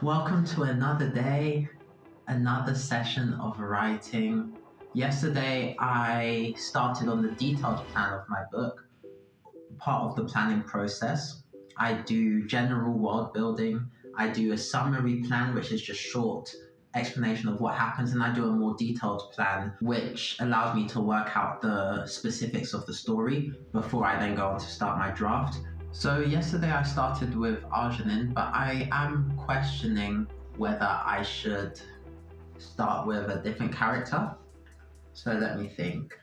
Welcome to another day, another session of writing. Yesterday, I started on the detailed plan of my book, part of the planning process. I do general world building, I do a summary plan, which is just short explanation of what happens, and I do a more detailed plan, which allows me to work out the specifics of the story before I then go on to start my draft. So yesterday I started with Arjunin, but I am questioning whether I should start with a different character. So let me think.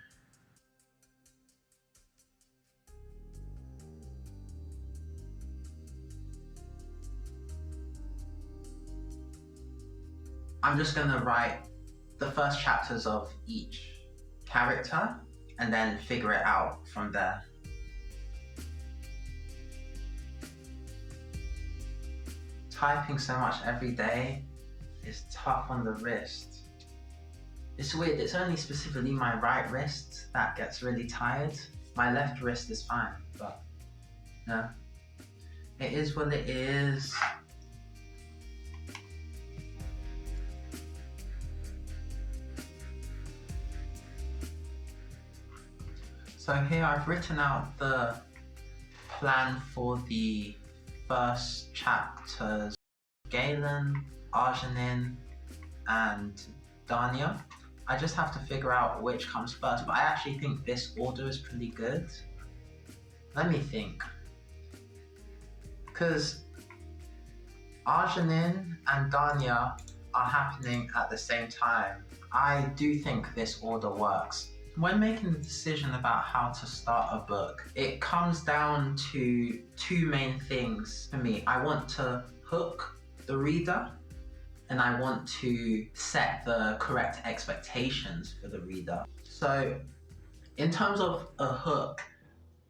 I'm just gonna write the first chapters of each character and then figure it out from there. Typing so much every day is tough on the wrist. It's weird, it's only specifically my right wrist that gets really tired. My left wrist is fine, but yeah, it is what it is. So here I've written out the plan for the first chapters: Galen, Arjunin, and Danya. I just have to figure out which comes first, but I actually think this order is pretty good. Let me think. Because Arjunin and Danya are happening at the same time. I do think this order works. When making the decision about how to start a book, it comes down to two main things for me. I want to hook the reader, and I want to set the correct expectations for the reader. So in terms of a hook,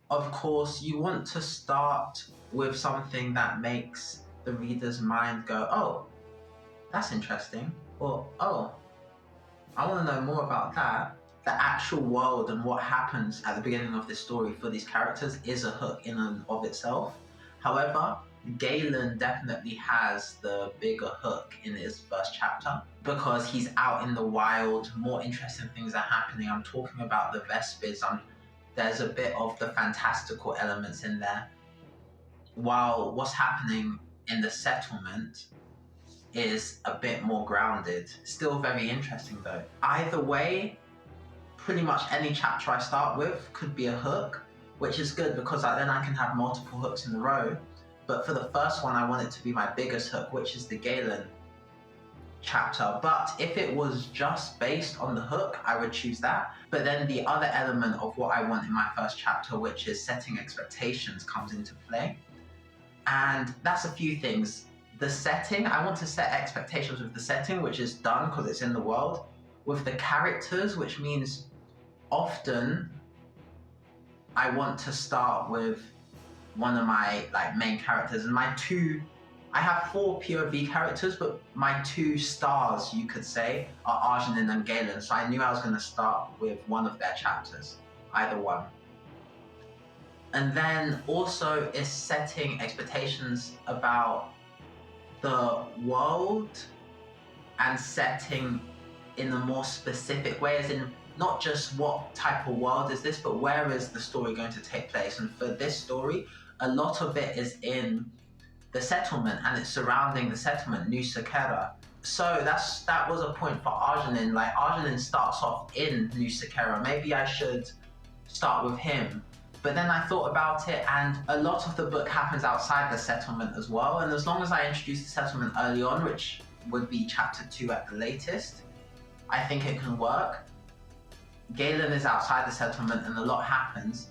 of course, you want to start with something that makes the reader's mind go, oh, that's interesting, or oh, I want to know more about that. The actual world and what happens at the beginning of this story for these characters is a hook in and of itself. However, Galen definitely has the bigger hook in his first chapter because he's out in the wild, more interesting things are happening. I'm talking about the Vespers. There's a bit of the fantastical elements in there, while what's happening in the settlement is a bit more grounded. Still very interesting though. Either way, pretty much any chapter I start with could be a hook, which is good because then I can have multiple hooks in a row. But for the first one, I want it to be my biggest hook, which is the Galen chapter. But if it was just based on the hook, I would choose that. But then the other element of what I want in my first chapter, which is setting expectations, comes into play. And that's a few things. The setting, I want to set expectations with the setting, which is done because it's in the world. With the characters, which means often I want to start with one of my main characters, and I have 4 POV characters, but my 2 stars, you could say, are Arjunin and Galen. So I knew I was going to start with one of their chapters, either one. And then also is setting expectations about the world and setting in a more specific way, as in not just what type of world is this, but where is the story going to take place. And for this story, a lot of it is in the settlement and it's surrounding the settlement, New Sekera. So that was a point for Arjunin. Arjunin starts off in New Sekera. Maybe I should start with him. But then I thought about it, and a lot of the book happens outside the settlement as well. And as long as I introduce the settlement early on, which would be chapter 2 at the latest, I think it can work. Galen is outside the settlement and a lot happens,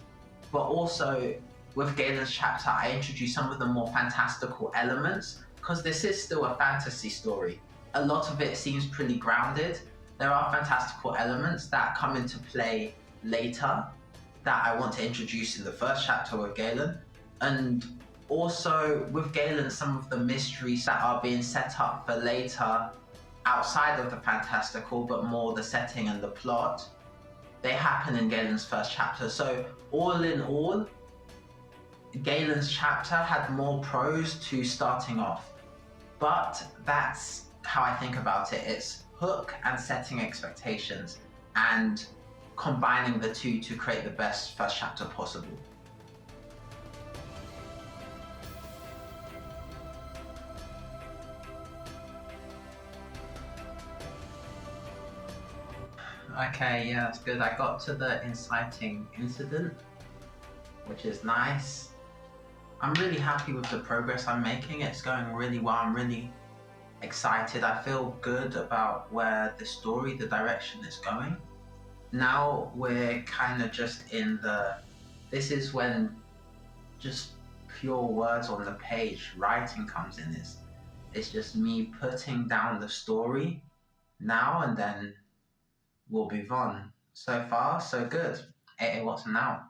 but also with Galen's chapter, I introduce some of the more fantastical elements because this is still a fantasy story. A lot of it seems pretty grounded. There are fantastical elements that come into play later that I want to introduce in the first chapter with Galen. And also with Galen, some of the mysteries that are being set up for later outside of the fantastical, but more the setting and the plot, they happen in Galen's first chapter. So all in all, Galen's chapter had more prose to starting off. But that's how I think about it. It's hook and setting expectations and combining the two to create the best first chapter possible. Okay, yeah, that's good. I got to the inciting incident, which is nice. I'm really happy with the progress I'm making. It's going really well. I'm really excited. I feel good about where the story, the direction is going. Now we're kind of just in the. This is when just pure words on the page, writing comes in. It's just me putting down the story now and then we'll move on. So far, so good. AA Watson out.